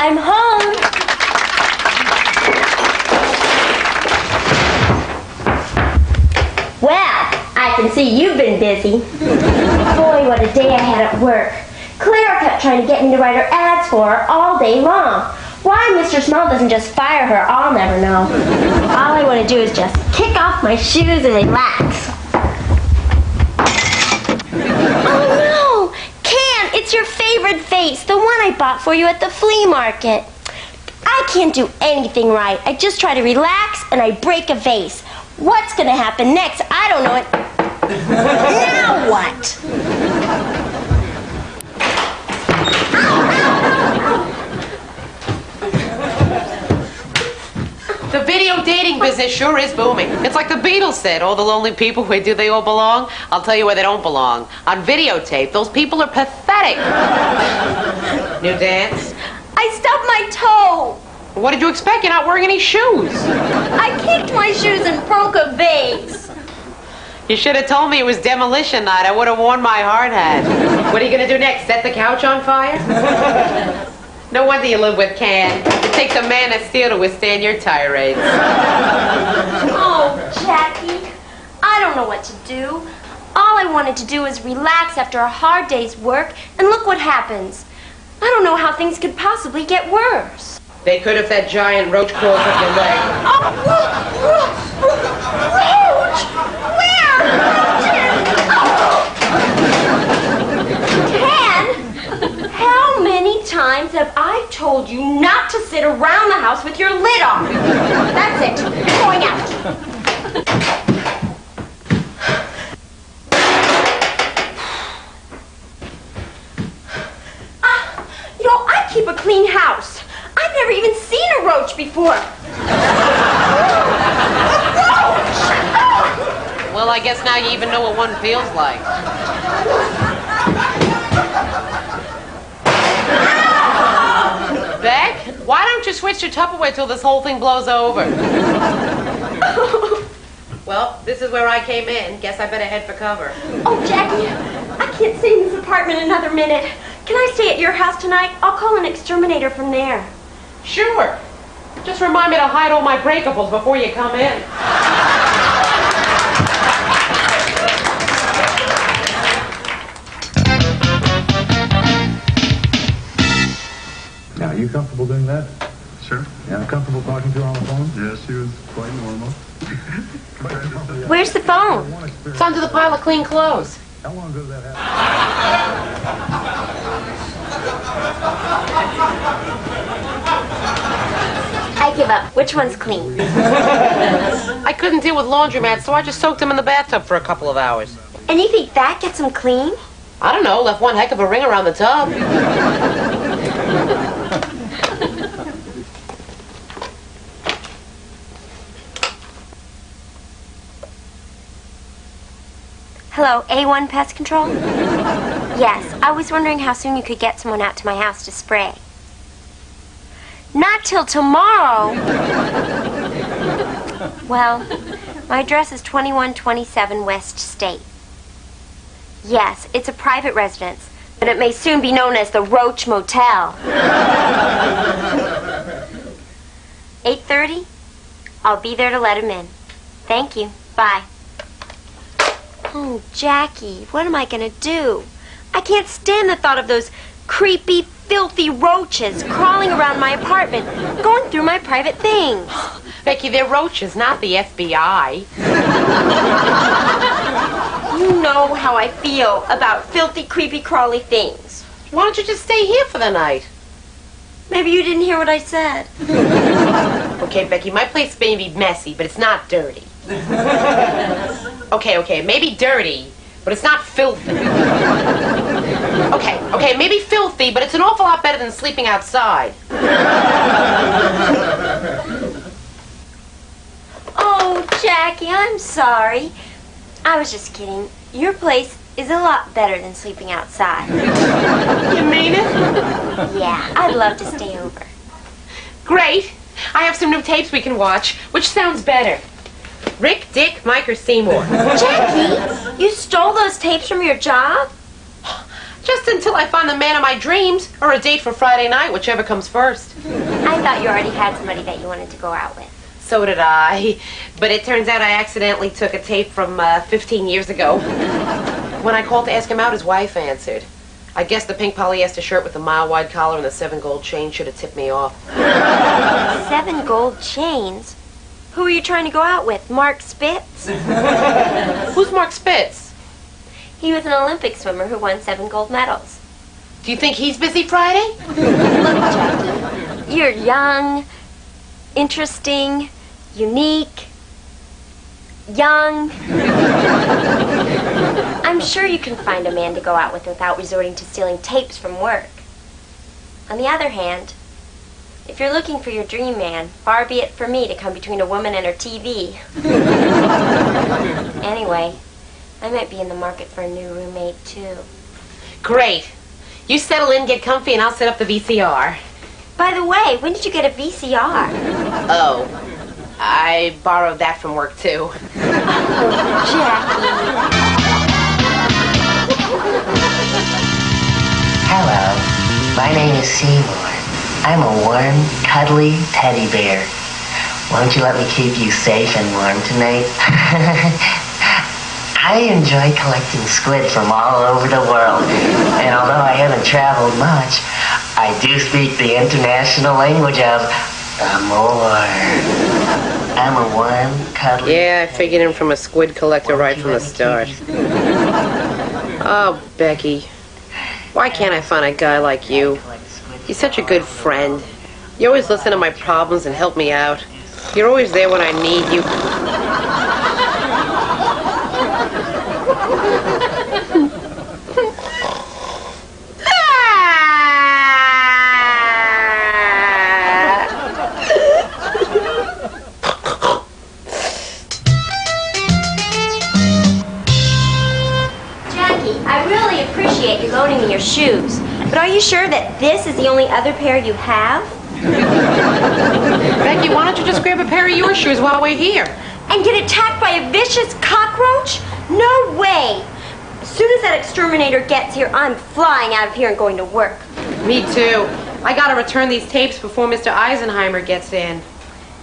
I'm home. Well, I can see you've been busy. Boy, what a day I had at work. Clara kept trying to get me to write her ads for her all day long. Why Mr. Small doesn't just fire her, I'll never know. All I want to do is just kick off my shoes and relax. Oh no! Can, it's your favorite vase, the one I bought for you at the flea market. I can't do anything right. I just try to relax and I break a vase. What's gonna happen next? I don't know it. Now what? The video dating business sure is booming. It's like the Beatles said, all the lonely people, where do they all belong? I'll tell you where they don't belong. On videotape, those people are pathetic. New dance? I stubbed my toe. What did you expect? You're not wearing any shoes. I kicked my shoes and broke a vase. You should have told me it was demolition night. I would have worn my hard hat. What are you going to do next? Set the couch on fire? No wonder you live with Can. It takes a man of steel to withstand your tirades. Oh, Jackie, I don't know what to do. All I wanted to do was relax after a hard day's work, and look what happens. I don't know how things could possibly get worse. They could if that giant roach crawls up your leg. Oh, roach! Where? Roaches! Can, how many times have I told you not to sit around the house with your lid on? That's it. You're going out. You know, I keep a clean house. I've never even seen a roach before. Well, I guess now you even know what one feels like. Beck, why don't you switch your Tupperware till this whole thing blows over? Well, this is where I came in. Guess I better head for cover. Oh, Jackie, I can't stay in this apartment another minute. Can I stay at your house tonight? I'll call an exterminator from there. Sure. Just remind me to hide all my breakables before you come in. Now, are you comfortable doing that? Sure. Yeah, comfortable talking to her on the phone? Yeah, she was quite normal. Where's the phone? It's under the pile of clean clothes. How long ago did that happen? I give up. Which one's clean? I couldn't deal with laundromats, so I just soaked them in the bathtub for a couple of hours. And you think that gets them clean? I don't know, left one heck of a ring around the tub. Hello, A1 Pest Control? Yes, I was wondering how soon you could get someone out to my house to spray. Not till tomorrow! Well, my address is 2127 West State. Yes, it's a private residence, but it may soon be known as the Roach Motel. 8:30? I'll be there to let him in. Thank you. Bye. Oh, Jackie, what am I going to do? I can't stand the thought of those creepy, filthy roaches crawling around my apartment, going through my private things. Becky, they're roaches, not the FBI. You know how I feel about filthy, creepy, crawly things. Why don't you just stay here for the night? Maybe you didn't hear what I said. Okay, Becky, my place may be messy, but it's not dirty. Okay, maybe dirty, but it's not filthy. Okay, maybe filthy, but it's an awful lot better than sleeping outside. Oh, Jackie, I'm sorry. I was just kidding. Your place is a lot better than sleeping outside. You mean it? Yeah, I'd love to stay over. Great. I have some new tapes we can watch. Which sounds better? Rick, Dick, Mike, or Seymour? Jackie, you stole those tapes from your job? Just until I find the man of my dreams, or a date for Friday night, whichever comes first. I thought you already had somebody that you wanted to go out with. So did I. But it turns out I accidentally took a tape from 15 years ago. When I called to ask him out, his wife answered. I guess the pink polyester shirt with the mile-wide collar and the 7 gold chain should have tipped me off. 7 gold chains? Who are you trying to go out with? Mark Spitz? Who's Mark Spitz? He was an Olympic swimmer who won 7 gold medals. Do you think he's busy Friday? Look, Jackie, you're young, interesting, unique, young. I'm sure you can find a man to go out with without resorting to stealing tapes from work. On the other hand, if you're looking for your dream man, far be it for me to come between a woman and her TV. Anyway, I might be in the market for a new roommate, too. Great. You settle in, get comfy, and I'll set up the VCR. By the way, when did you get a VCR? Oh, I borrowed that from work, too. Jackie. Hello, my name is Seymour. I'm a warm, cuddly teddy bear. Won't you let me keep you safe and warm tonight? I enjoy collecting squid from all over the world, and although I haven't traveled much, I do speak the international language of amour. I'm a warm, cuddly... Yeah, I figured him from a squid collector right from the start. Oh, Becky. Why can't I find a guy like you? You're such a good friend. You always listen to my problems and help me out. You're always there when I need you. Jackie, I really appreciate you loaning me your shoes. But are you sure that this is the only other pair you have? Becky, why don't you just grab a pair of your shoes while we're here? And get attacked by a vicious cockroach? No way! As soon as that exterminator gets here, I'm flying out of here and going to work. Me too. I gotta return these tapes before Mr. Eisenheimer gets in.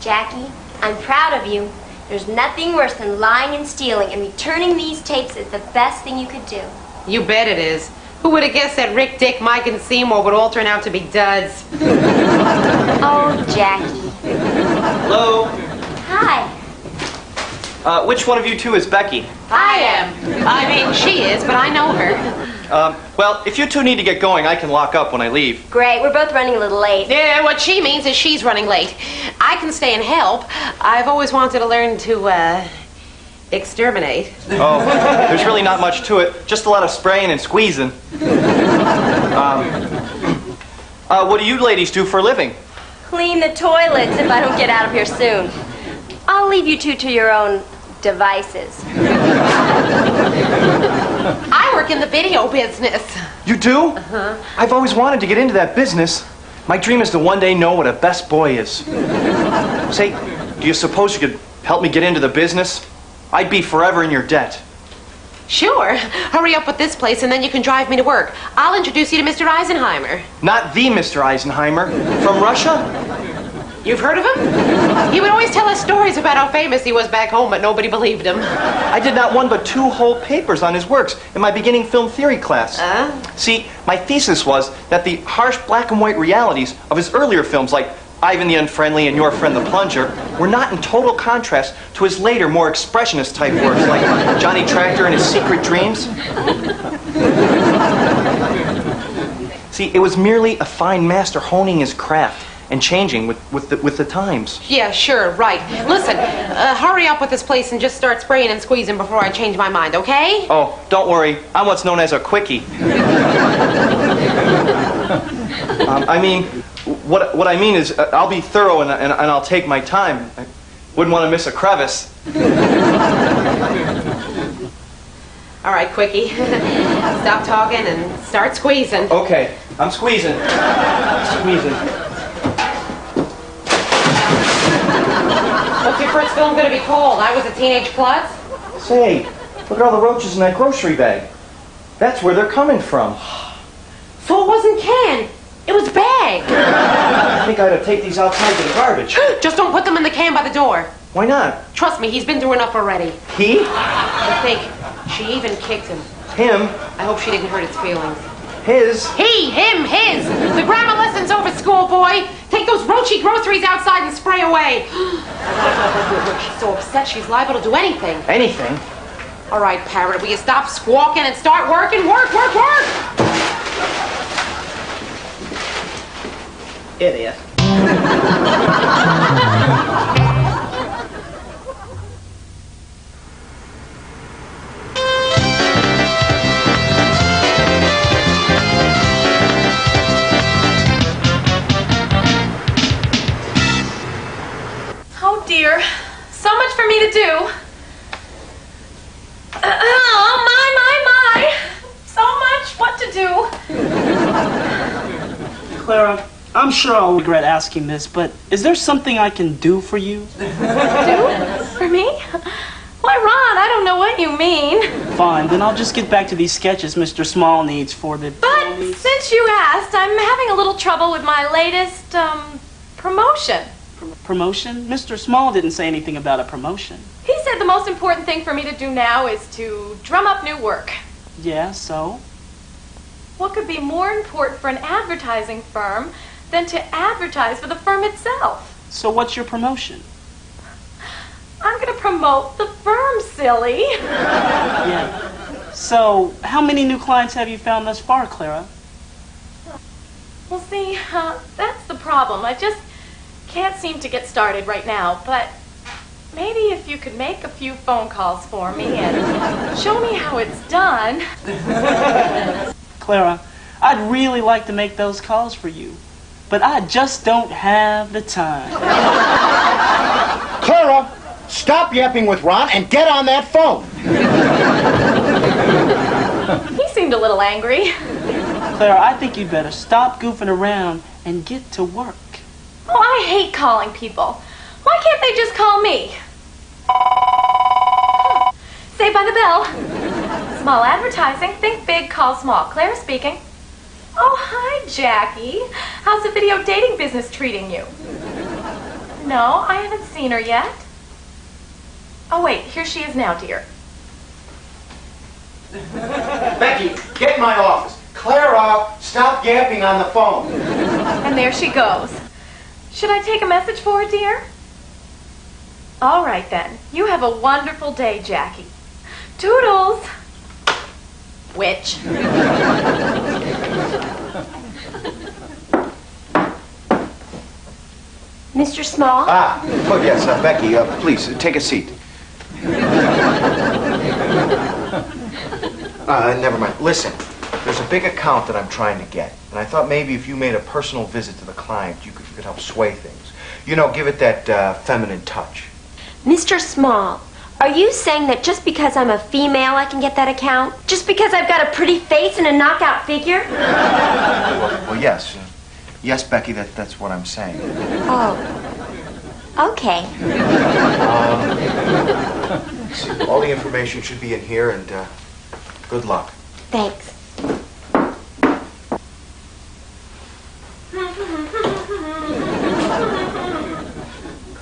Jackie, I'm proud of you. There's nothing worse than lying and stealing, and returning these tapes is the best thing you could do. You bet it is. Who would have guessed that Rick, Dick, Mike, and Seymour would all turn out to be duds? Oh, Jackie. Hello? Hi. Which one of you two is Becky? I am. I mean, she is, but I know her. Well, if you two need to get going, I can lock up when I leave. Great, we're both running a little late. Yeah, what she means is she's running late. I can stay and help. I've always wanted to learn to, exterminate. Oh, there's really not much to it. Just a lot of spraying and squeezing. What do you ladies do for a living? Clean the toilets if I don't get out of here soon. I'll leave you two to your own devices. I work in the video business. You do? Uh-huh. I've always wanted to get into that business. My dream is to one day know what a best boy is. Say, do you suppose you could help me get into the business? I'd be forever in your debt. Sure. Hurry up with this place and then you can drive me to work. I'll introduce you to Mr. Eisenheimer. Not the Mr. Eisenheimer. From Russia? You've heard of him? He would always tell us stories about how famous he was back home, but nobody believed him. I did not one but 2 whole papers on his works in my beginning film theory class. See, my thesis was that the harsh black and white realities of his earlier films, like Ivan the Unfriendly and Your Friend the Plunger, were not in total contrast to his later, more expressionist type works, like Johnny Tractor and His Secret Dreams. See, it was merely a fine master honing his craft and changing with the times. Yeah, sure, right. Listen, hurry up with this place and just start spraying and squeezing before I change my mind, okay? Oh, don't worry. I'm what's known as a quickie. What I mean is, I'll be thorough and I'll take my time. I wouldn't want to miss a crevice. All right, quickie. Stop talking and start squeezing. Okay, I'm squeezing. Squeezing. What's your first film going to be called? I Was a Teenage Klutz? Say, look at all the roaches in that grocery bag. That's where they're coming from. So it wasn't canned. It was bagged. I think I ought to take these outside to the garbage. Just don't put them in the can by the door. Why not? Trust me, he's been through enough already. He? I think she even kicked him. Him? I hope she didn't hurt his feelings. His? He, him, his. The grammar lesson's over, schoolboy. Take those roachy groceries outside and spray away. Look, she's so upset she's liable to do anything. Anything? All right, Parrot, will you stop squawking and start working? Work, work, work! Idiot. Oh dear, so much for me to do. Oh my, so much what to do. Clara, I'm sure I'll regret asking this, but is there something I can do for you? Do? For me? Why, Ron, I don't know what you mean. Fine, then I'll just get back to these sketches Mr. Small needs for the... But since you asked, I'm having a little trouble with my latest, promotion. Promotion? Mr. Small didn't say anything about a promotion. He said the most important thing for me to do now is to drum up new work. Yeah, so? What could be more important for an advertising firm than to advertise for the firm itself? So what's your promotion? I'm going to promote the firm, silly. Yeah. So, how many new clients have you found thus far, Clara? Well, see, that's the problem. I just can't seem to get started right now, but maybe if you could make a few phone calls for me and show me how it's done. Clara, I'd really like to make those calls for you, but I just don't have the time. Clara, stop yapping with Ron and get on that phone. He seemed a little angry. Clara, I think you'd better stop goofing around and get to work. Oh, I hate calling people. Why can't they just call me? Saved by the bell. Small advertising. Think big, call small. Claire speaking. Oh, hi, Jackie. How's the video dating business treating you? No, I haven't seen her yet. Oh, wait, here she is now, dear. Becky, get in my office. Clara, stop yapping on the phone. And there she goes. Should I take a message for her, dear? All right, then. You have a wonderful day, Jackie. Toodles. Witch. Mr. Small? Oh yes, Becky, please, take a seat. Never mind. Listen, there's a big account that I'm trying to get, and I thought maybe if you made a personal visit to the client, you could help sway things. You know, give it that feminine touch. Mr. Small, are you saying that just because I'm a female I can get that account? Just because I've got a pretty face and a knockout figure? Well, yes. Yes, Becky, that's what I'm saying. Oh. Okay. See, all the information should be in here, and good luck. Thanks.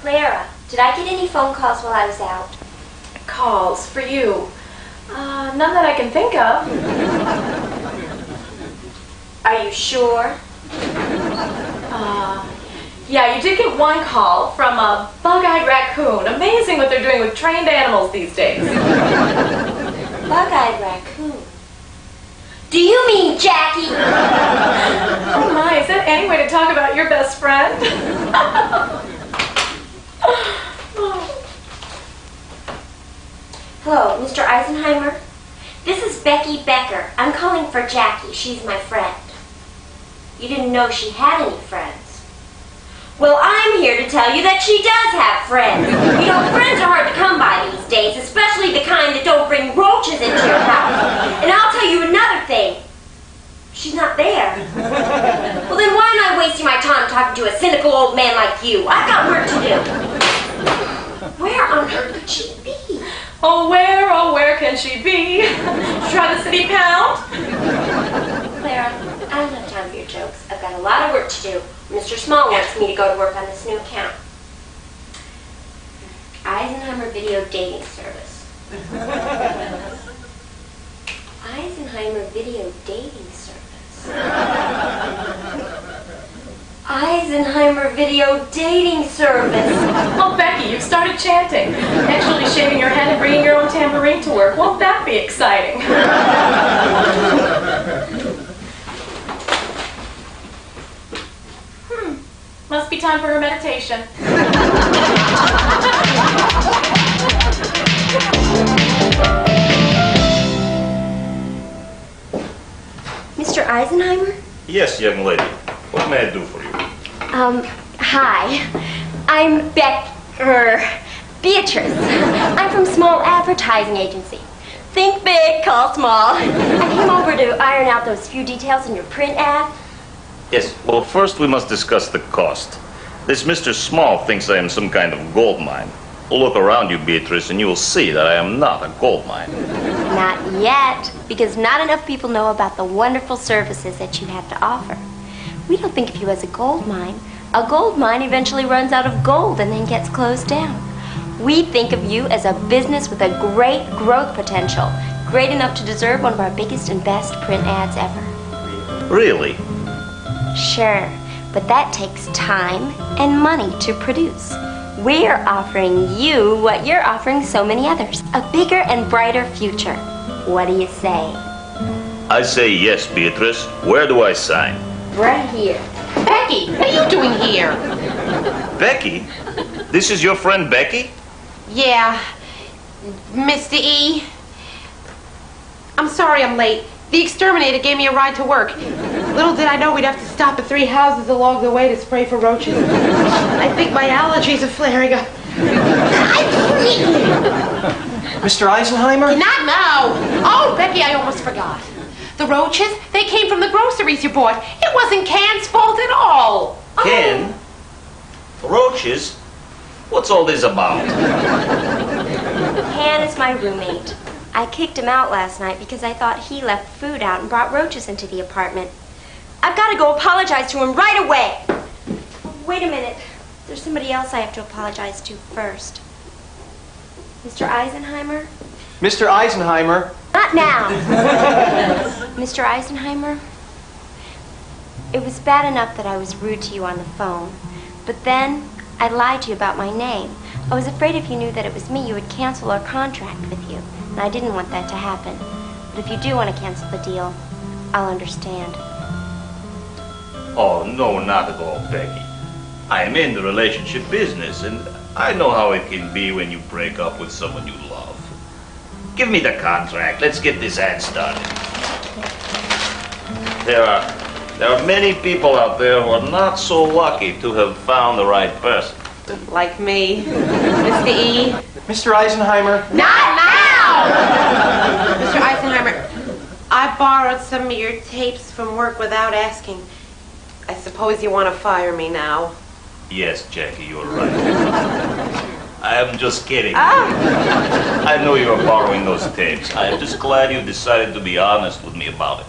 Clara, did I get any phone calls while I was out? Calls for you. None that I can think of. Are you sure? Yeah, you did get one call from a bug-eyed raccoon. Amazing what they're doing with trained animals these days. Bug-eyed raccoon. Do you mean Jackie? Oh my, is that any way to talk about your best friend? Hello, Mr. Eisenheimer. This is Becky Becker. I'm calling for Jackie. She's my friend. You didn't know she had any friends. Well, I'm here to tell you that she does have friends. You know, friends are hard to come by these days, especially the kind that don't bring roaches into your house. And I'll tell you another thing. She's not there. Well, then why am I wasting my time talking to a cynical old man like you? I've got work to do. Where on earth could she be? Oh, where can she be? Try the city pound? Clara, I don't have time for your jokes. I've got a lot of work to do. Mr. Small wants me to go to work on this new account. Eisenheimer Video Dating Service. Eisenheimer Video Dating Service. Eisenheimer Video Dating Service. Oh, Becky, you've started chanting. Actually shaving your head and bringing your own tambourine to work. Won't that be exciting? Must be time for her meditation. Mr. Eisenheimer? Yes, young lady. What may I do for you? Hi. I'm Beatrice. I'm from Small Advertising Agency. Think big, call small. I came over to iron out those few details in your print ad. Yes, well, first we must discuss the cost. This Mr. Small thinks I am some kind of gold mine. Look around you, Beatrice, and you will see that I am not a gold mine. Not yet, because not enough people know about the wonderful services that you have to offer. We don't think of you as a gold mine. A gold mine eventually runs out of gold and then gets closed down. We think of you as a business with a great growth potential, great enough to deserve one of our biggest and best print ads ever. Really? Sure, but that takes time and money to produce. We're offering you what you're offering so many others, a bigger and brighter future. What do you say? I say yes, Beatrice. Where do I sign? Right here. Becky, what are you doing here? Becky? This is your friend Becky? Yeah, Mr. E. I'm sorry I'm late. The exterminator gave me a ride to work. Little did I know we'd have to stop at 3 houses along the way to spray for roaches. I think my allergies are flaring up. Mr. Eisenheimer? Not now. Oh, Becky, I almost forgot. The roaches, they came from the groceries you bought. It wasn't Can's fault at all. Ken? Roaches? What's all this about? Can is my roommate. I kicked him out last night because I thought he left food out and brought roaches into the apartment. I've got to go apologize to him right away. Wait a minute. There's somebody else I have to apologize to first. Mr. Eisenheimer? Mr. Eisenheimer? Not now. Mr. Eisenheimer? It was bad enough that I was rude to you on the phone, but then I lied to you about my name. I was afraid if you knew that it was me, you would cancel our contract with you, and I didn't want that to happen. But if you do want to cancel the deal, I'll understand. Oh, no, not at all, Becky. I am in the relationship business, and I know how it can be when you break up with someone you love. Give me the contract. Let's get this ad started. There are many people out there who are not so lucky to have found the right person. Like me. Mr. E. Mr. Eisenheimer? Not now! Mr. Eisenheimer, I borrowed some of your tapes from work without asking. I suppose you want to fire me now. Yes, Jackie, you're right. I am just kidding. I know you are borrowing those tapes. I am just glad you decided to be honest with me about it.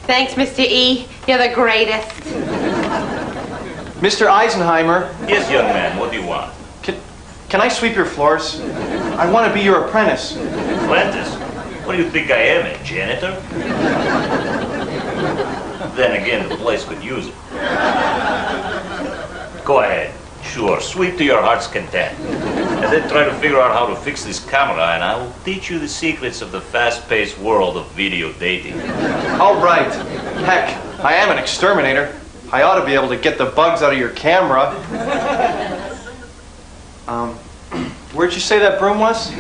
Thanks, Mr. E. You're the greatest. Mr. Eisenheimer? Yes, young man, what do you want? Can I sweep your floors? I want to be your apprentice. Apprentice? What do you think I am, a janitor? Then again, the place could use it. Go ahead. Sure, sweep to your heart's content. And then try to figure out how to fix this camera, and I will teach you the secrets of the fast-paced world of video dating. All right. Heck, I am an exterminator. I ought to be able to get the bugs out of your camera. Where'd you say that broom was?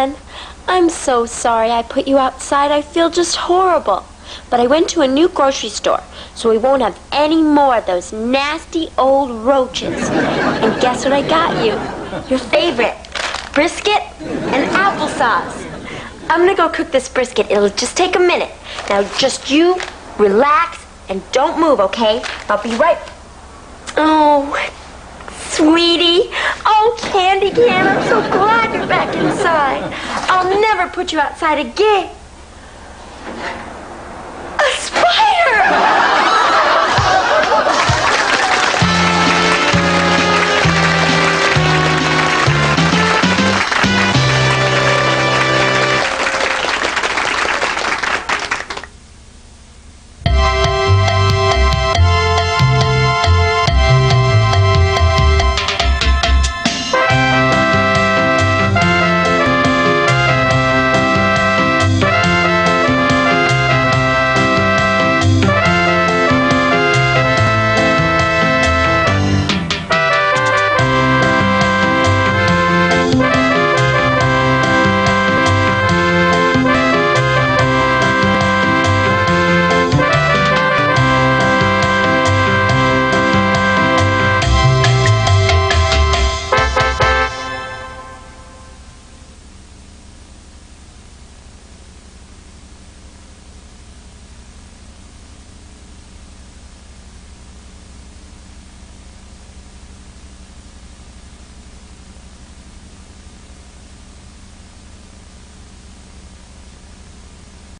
Can. I'm so sorry I put you outside. I feel just horrible. But I went to a new grocery store, so we won't have any more of those nasty old roaches. And guess what I got you? Your favorite, brisket and applesauce. I'm gonna go cook this brisket. It'll just take a minute. Now just you relax and don't move, okay? I'll be right... Oh, sweetie. Oh, Candy Can, I'm so glad you're back inside. I'll never put you outside again. A spider!